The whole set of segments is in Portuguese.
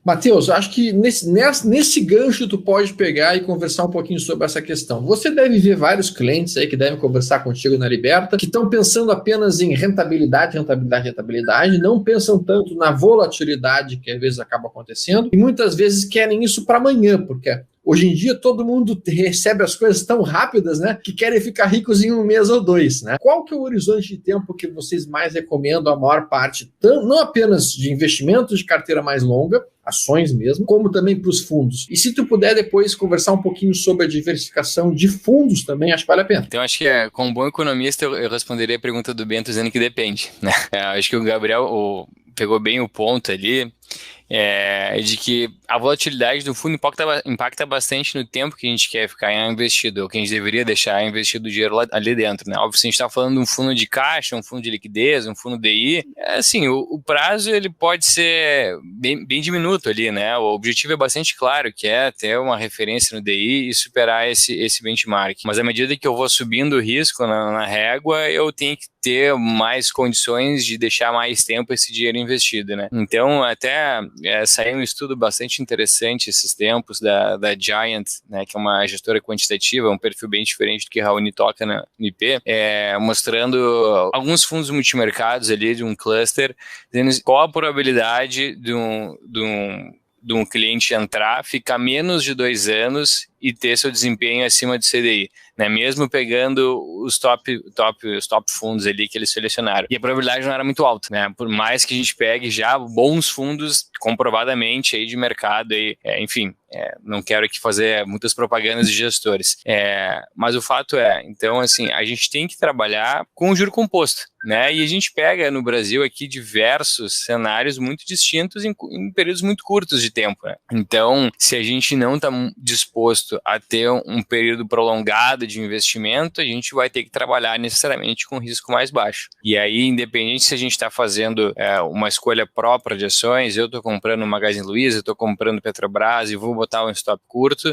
Matheus, acho que nesse gancho tu pode pegar e conversar um pouquinho sobre essa questão. Você deve ver vários clientes aí que devem conversar contigo na Liberta, que estão pensando apenas em rentabilidade, não pensam tanto na volatilidade que às vezes acaba acontecendo, e muitas vezes querem isso para amanhã, porque hoje em dia todo mundo recebe as coisas tão rápidas, né, que querem ficar ricos em um mês ou dois, né? Qual que é o horizonte de tempo que vocês mais recomendam a maior parte, não apenas de investimentos de carteira mais longa, ações mesmo, como também para os fundos? E se tu puder depois conversar um pouquinho sobre a diversificação de fundos também, acho que vale a pena. Então, acho que como bom economista, eu responderia a pergunta do Bento dizendo que depende, né? Acho que o Gabriel pegou bem o ponto ali, de que a volatilidade do fundo impacta bastante no tempo que a gente quer ficar investido, ou que a gente deveria deixar investido o dinheiro ali dentro, né? Óbvio, se a gente está falando de um fundo de caixa, um fundo de liquidez, um fundo DI, assim, o prazo ele pode ser bem diminuto ali, né? O objetivo é bastante claro, que é ter uma referência no DI e superar esse benchmark. Mas à medida que eu vou subindo o risco na régua, eu tenho que ter mais condições de deixar mais tempo esse dinheiro investido, né? Então, até saiu um estudo bastante interessante esses tempos da Giant, né, que é uma gestora quantitativa, um perfil bem diferente do que a Raoni toca no IP, mostrando alguns fundos multimercados ali de um cluster, dizendo qual a probabilidade de um cliente entrar, ficar menos de 2 anos e ter seu desempenho acima do CDI, né? Mesmo pegando os top fundos ali que eles selecionaram. E a probabilidade não era muito alta, né? Por mais que a gente pegue já bons fundos comprovadamente aí de mercado, aí, enfim, não quero aqui fazer muitas propagandas de gestores, mas o fato então assim, a gente tem que trabalhar com o juro composto, né? E a gente pega no Brasil aqui diversos cenários muito distintos em períodos muito curtos de tempo, né? Então, se a gente não está disposto a ter um período prolongado de investimento, a gente vai ter que trabalhar necessariamente com risco mais baixo. E aí, independente se a gente está fazendo uma escolha própria de ações, eu estou comprando Magazine Luiza, eu estou comprando Petrobras e vou botar um stop curto,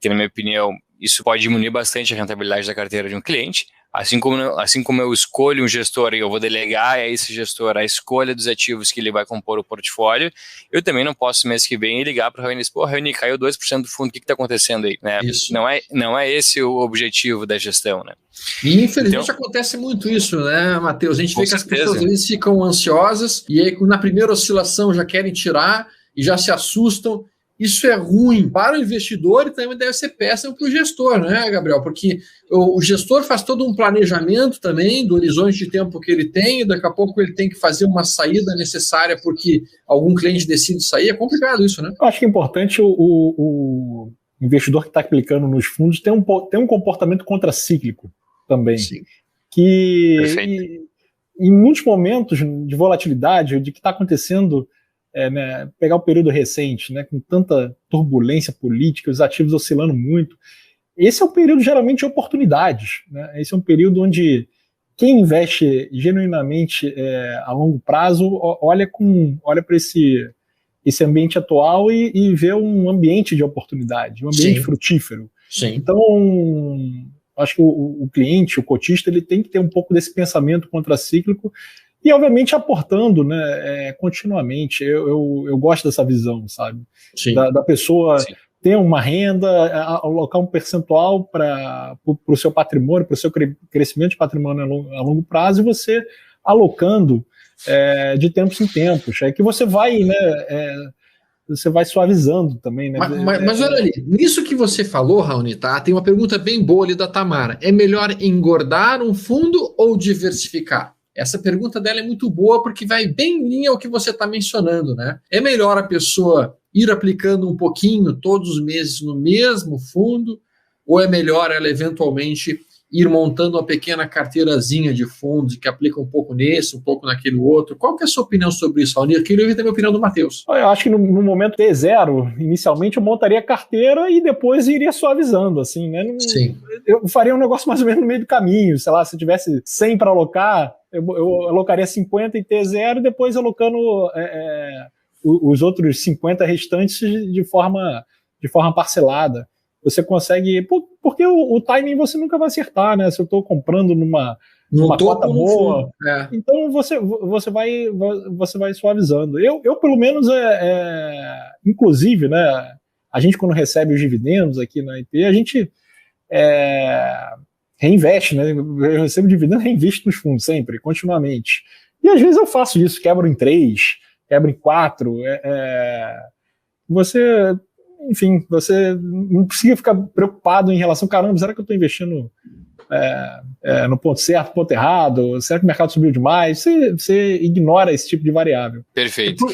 que na minha opinião isso pode diminuir bastante a rentabilidade da carteira de um cliente. Assim como eu escolho um gestor e eu vou delegar a esse gestor a escolha dos ativos que ele vai compor o portfólio, eu também não posso mês que vem ligar para o Raoni e dizer, pô, Raoni, caiu 2% do fundo, o que está acontecendo aí? Né? Isso. Não é esse o objetivo da gestão, né? E infelizmente acontece muito isso, né, Matheus? A gente vê que as pessoas às vezes ficam ansiosas e aí na primeira oscilação já querem tirar e já se assustam. Isso é ruim para o investidor e também deve ser péssimo para o gestor, né, Gabriel? Porque o gestor faz todo um planejamento também do horizonte de tempo que ele tem, e daqui a pouco ele tem que fazer uma saída necessária porque algum cliente decide sair. É complicado isso, né? Eu acho que é importante o investidor que está aplicando nos fundos ter um comportamento contracíclico também. Sim. Que em muitos momentos de volatilidade, de que está acontecendo, né, pegar o período recente, né, com tanta turbulência política, os ativos oscilando muito, esse é um período geralmente de oportunidades, né? Esse é um período onde quem investe genuinamente a longo prazo olha para esse ambiente atual e vê um ambiente de oportunidade, um ambiente frutífero. Sim. Então, acho que o cliente, o cotista, ele tem que ter um pouco desse pensamento contracíclico e, obviamente, aportando, né, continuamente. Eu gosto dessa visão, sabe? Da pessoa ter uma renda, alocar um percentual para o seu patrimônio, para o seu crescimento de patrimônio a longo prazo, e você alocando de tempos em tempos. É que você vai, né, você vai suavizando também, né? Mas olha ali, nisso que você falou, Raoni, tá? Tem uma pergunta bem boa ali da Tamara. É melhor engordar um fundo ou diversificar? Essa pergunta dela é muito boa porque vai bem em linha ao que você está mencionando, né? É melhor a pessoa ir aplicando um pouquinho todos os meses no mesmo fundo, ou é melhor ela eventualmente ir montando uma pequena carteirazinha de fundos que aplica um pouco nesse, um pouco naquele outro? Qual que é a sua opinião sobre isso, Raoni? Eu queria ouvir também a opinião do Matheus. Eu acho que no momento T0, inicialmente eu montaria a carteira e depois iria suavizando, assim, né? Sim. Eu faria um negócio mais ou menos no meio do caminho, sei lá, se eu tivesse 100 para alocar, eu alocaria 50 em T0 e depois alocando os outros 50 restantes de forma parcelada. Você consegue, porque o timing você nunca vai acertar, né? Se eu estou comprando uma cota boa. Então você vai suavizando. Eu pelo menos, inclusive, né, a gente quando recebe os dividendos aqui na IP, a gente reinveste, né? Eu recebo dividendo, reinvisto nos fundos sempre, continuamente. E às vezes eu faço isso, quebro em 3, quebro em 4. Você não precisa ficar preocupado em relação, caramba, será que eu estou investindo no ponto certo, ponto errado? Será que o mercado subiu demais? Você ignora esse tipo de variável. Perfeito.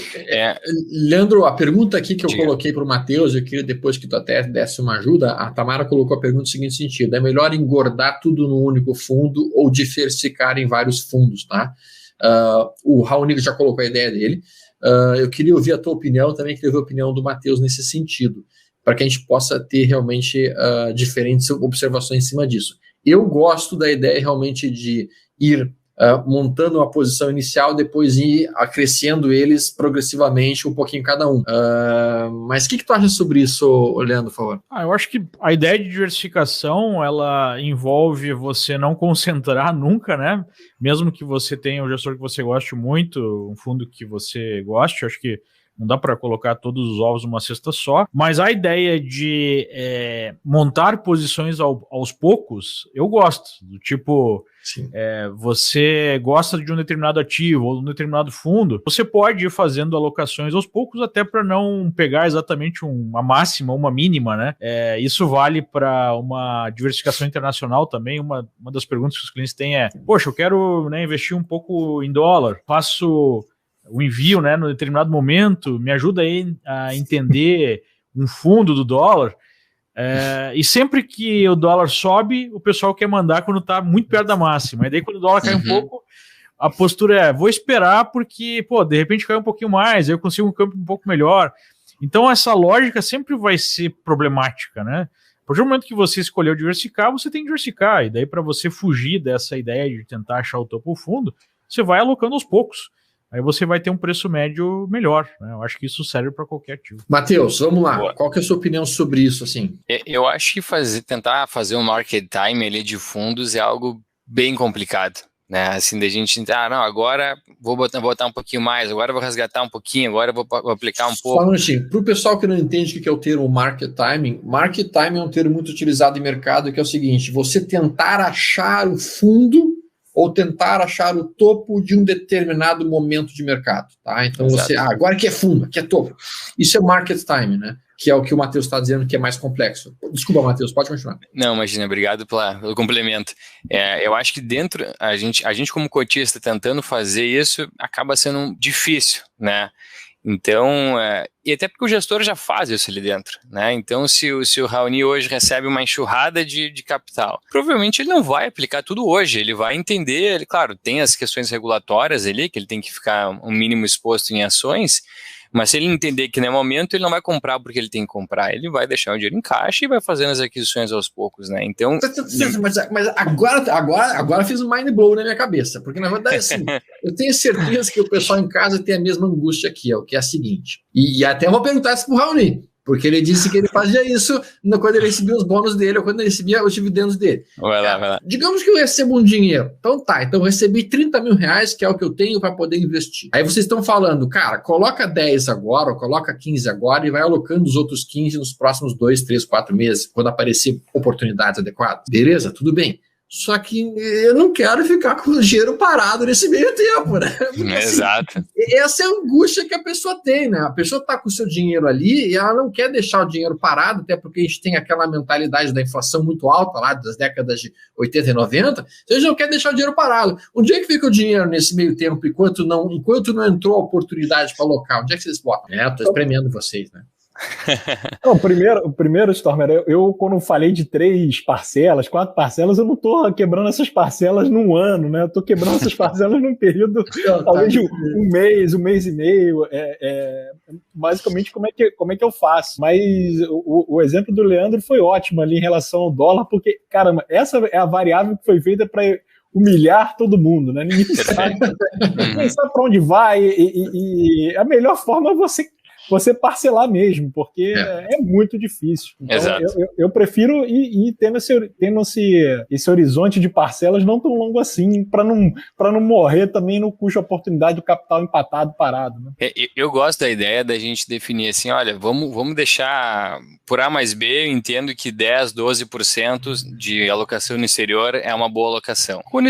Leandro, a pergunta aqui que eu coloquei para o Matheus, eu queria depois que tu até desse uma ajuda, a Tamara colocou a pergunta no seguinte sentido: é melhor engordar tudo num único fundo ou diversificar em vários fundos, tá? O Raoni já colocou a ideia dele. Eu queria ouvir a tua opinião, também queria ouvir a opinião do Matheus nesse sentido, para que a gente possa ter realmente diferentes observações em cima disso. Eu gosto da ideia realmente de ir montando uma posição inicial, depois ir acrescendo eles progressivamente, um pouquinho cada um. Mas o que tu acha sobre isso, Leandro, por favor? Eu acho que a ideia de diversificação, ela envolve você não concentrar nunca, né? Mesmo que você tenha um gestor que você goste muito, um fundo que você goste, acho que não dá para colocar todos os ovos numa cesta só, mas a ideia de montar posições aos poucos, eu gosto. Do tipo, você gosta de um determinado ativo ou de um determinado fundo, você pode ir fazendo alocações aos poucos, até para não pegar exatamente uma máxima, uma mínima, né? Isso vale para uma diversificação internacional também. Uma das perguntas que os clientes têm poxa, eu quero, né, investir um pouco em dólar, faço o envio, né, no determinado momento, me ajuda aí a entender um fundo do dólar, e sempre que o dólar sobe, o pessoal quer mandar quando está muito perto da máxima, e daí quando o dólar cai um pouco, a postura vou esperar porque, de repente cai um pouquinho mais, aí eu consigo um campo um pouco melhor. Então essa lógica sempre vai ser problemática, né? A partir do momento que você escolheu diversificar, você tem que diversificar, e daí para você fugir dessa ideia de tentar achar o topo fundo, você vai alocando aos poucos. Aí você vai ter um preço médio melhor, né? Eu acho que isso serve para qualquer ativo. Matheus, vamos lá. Boa. Qual que é a sua opinião sobre isso, assim? Eu acho que tentar fazer um market time ali de fundos é algo bem complicado, né? Assim, da gente, agora vou botar um pouquinho mais, agora vou resgatar um pouquinho, agora vou aplicar um pouco. Só um minutinho. Para o pessoal que não entende o que é o termo market timing é um termo muito utilizado em mercado, que é o seguinte: você tentar achar o fundo ou tentar achar o topo de um determinado momento de mercado, tá? Então você, agora que é fundo, aqui é topo. Isso é market time, né? Que é o que o Matheus está dizendo que é mais complexo. Desculpa, Matheus, pode continuar. Não, imagina, obrigado pelo complemento. Eu acho que dentro, a gente como cotista tentando fazer isso, acaba sendo difícil, né? Então, e até porque o gestor já faz isso ali dentro, né? Então, se o Raoni hoje recebe uma enxurrada de capital, provavelmente ele não vai aplicar tudo hoje, ele vai entender, claro, tem as questões regulatórias ali, que ele tem que ficar um mínimo exposto em ações, mas se ele entender que não é momento, ele não vai comprar porque ele tem que comprar, ele vai deixar o dinheiro em caixa e vai fazendo as aquisições aos poucos, né? Então... Mas agora fiz um mind blow na minha cabeça, porque na verdade, assim, eu tenho certeza que o pessoal em casa tem a mesma angústia aqui, que é a seguinte, e até vou perguntar isso pro Raoni, porque ele disse que ele fazia isso quando ele recebia os bônus dele ou quando ele recebia os dividendos dele. Vai lá. Digamos que eu recebo um dinheiro. Então eu recebi 30 mil reais, que é o que eu tenho para poder investir. Aí vocês estão falando, cara, coloca 10 agora, ou coloca 15 agora e vai alocando os outros 15 nos próximos 2, 3, 4 meses, quando aparecer oportunidades adequadas. Beleza? Tudo bem. Só que eu não quero ficar com o dinheiro parado nesse meio tempo, né? Porque, exato. Assim, essa é a angústia que a pessoa tem, né? A pessoa está com o seu dinheiro ali e ela não quer deixar o dinheiro parado, até porque a gente tem aquela mentalidade da inflação muito alta lá das décadas de 80 e 90, então a gente não quer deixar o dinheiro parado. Onde é que fica o dinheiro nesse meio tempo, enquanto não entrou a oportunidade para alocar? Onde é que vocês botam? Estou espremendo vocês, né? Não, primeiro, Stormer, eu quando falei de 3 parcelas, 4 parcelas, eu não estou quebrando essas parcelas num ano, né? Eu estou quebrando essas parcelas num período talvez de um mês e meio. Basicamente, como é que eu faço? Mas o exemplo do Leandro foi ótimo ali em relação ao dólar, porque, caramba, essa é a variável que foi feita para humilhar todo mundo, né? Ninguém sabe para onde vai, e a melhor forma é você você parcelar mesmo, porque é muito difícil. Então, exato. Eu prefiro ir tendo esse horizonte de parcelas não tão longo assim, para não morrer também no custo de oportunidade do capital empatado, parado. Né? Eu gosto da ideia da gente definir assim, olha, vamos deixar por A mais B, eu entendo que 10, 12% de alocação no exterior é uma boa alocação. Quando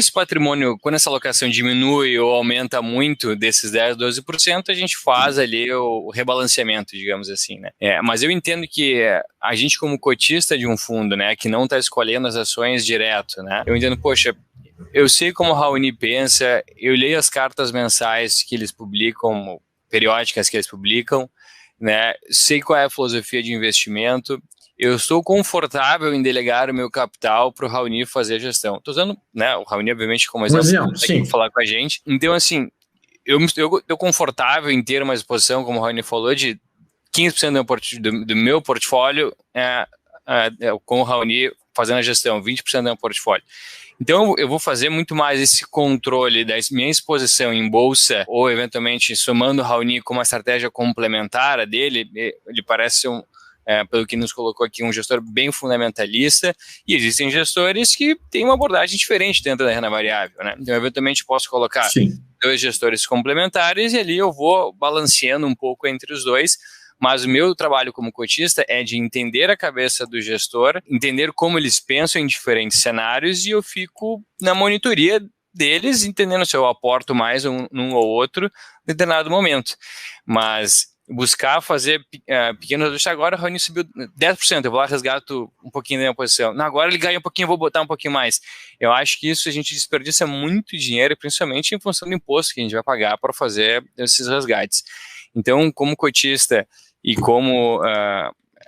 essa alocação diminui ou aumenta muito desses 10, 12%, a gente faz ali o rebalanceamento, digamos assim, né? Mas eu entendo que a gente como cotista de um fundo, né, que não está escolhendo as ações direto, né, eu entendo, poxa, eu sei como a Raoni pensa, eu leio as cartas mensais que eles publicam, periódicas que eles publicam, né, sei qual é a filosofia de investimento, eu estou confortável em delegar o meu capital para o Raoni fazer a gestão. Estou usando, né, o Raoni, obviamente, como exemplo, para falar com a gente. Então, assim, eu estou confortável em ter uma exposição, como o Raoni falou, de 15% do meu portfólio com o Raoni fazendo a gestão, 20% do meu portfólio. Então, eu vou fazer muito mais esse controle da minha exposição em bolsa, ou eventualmente somando o Raoni com uma estratégia complementar a dele. Ele parece pelo que nos colocou aqui, um gestor bem fundamentalista, e existem gestores que têm uma abordagem diferente dentro da renda variável, né? Então, eventualmente, posso colocar dois gestores complementares e ali eu vou balanceando um pouco entre os dois, mas o meu trabalho como cotista é de entender a cabeça do gestor, entender como eles pensam em diferentes cenários e eu fico na monitoria deles, entendendo se eu aporto mais num ou outro em determinado momento. Mas buscar fazer pequenos ajustes. Agora o Raoni subiu 10%, eu vou lá resgato um pouquinho da minha posição. Não, agora ele ganha um pouquinho, eu vou botar um pouquinho mais. Eu acho que isso a gente desperdiça muito dinheiro, principalmente em função do imposto que a gente vai pagar para fazer esses resgates. Então, como cotista e como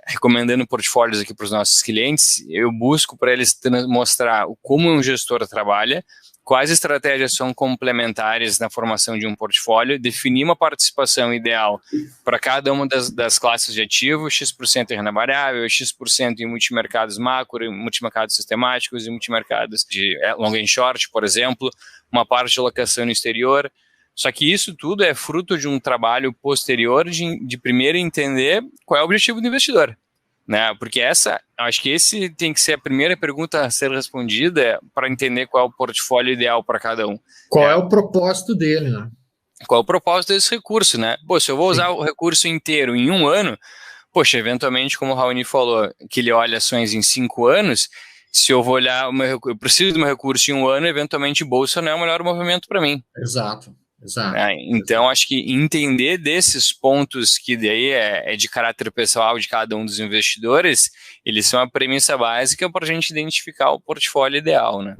recomendando portfólios aqui para os nossos clientes, eu busco para eles mostrar como um gestor trabalha, quais estratégias são complementares na formação de um portfólio, definir uma participação ideal para cada uma das classes de ativo, X% em renda variável, X% em multimercados macro, em multimercados sistemáticos, em multimercados de long and short, por exemplo, uma parte de alocação no exterior. Só que isso tudo é fruto de um trabalho posterior de primeiro entender qual é o objetivo do investidor. Né? Porque acho que esse tem que ser a primeira pergunta a ser respondida para entender qual é o portfólio ideal para cada um. Qual é o propósito dele, né? Qual é o propósito desse recurso, né? Pô, se eu vou usar o recurso inteiro em 1 ano, poxa, eventualmente, como o Raoni falou, que ele olha ações em 5 anos, se eu vou olhar, eu preciso do meu recurso em 1 ano, eventualmente bolsa não é o melhor movimento para mim. Exato. Então, acho que entender desses pontos que daí é de caráter pessoal de cada um dos investidores, eles são a premissa básica para a gente identificar o portfólio ideal, né?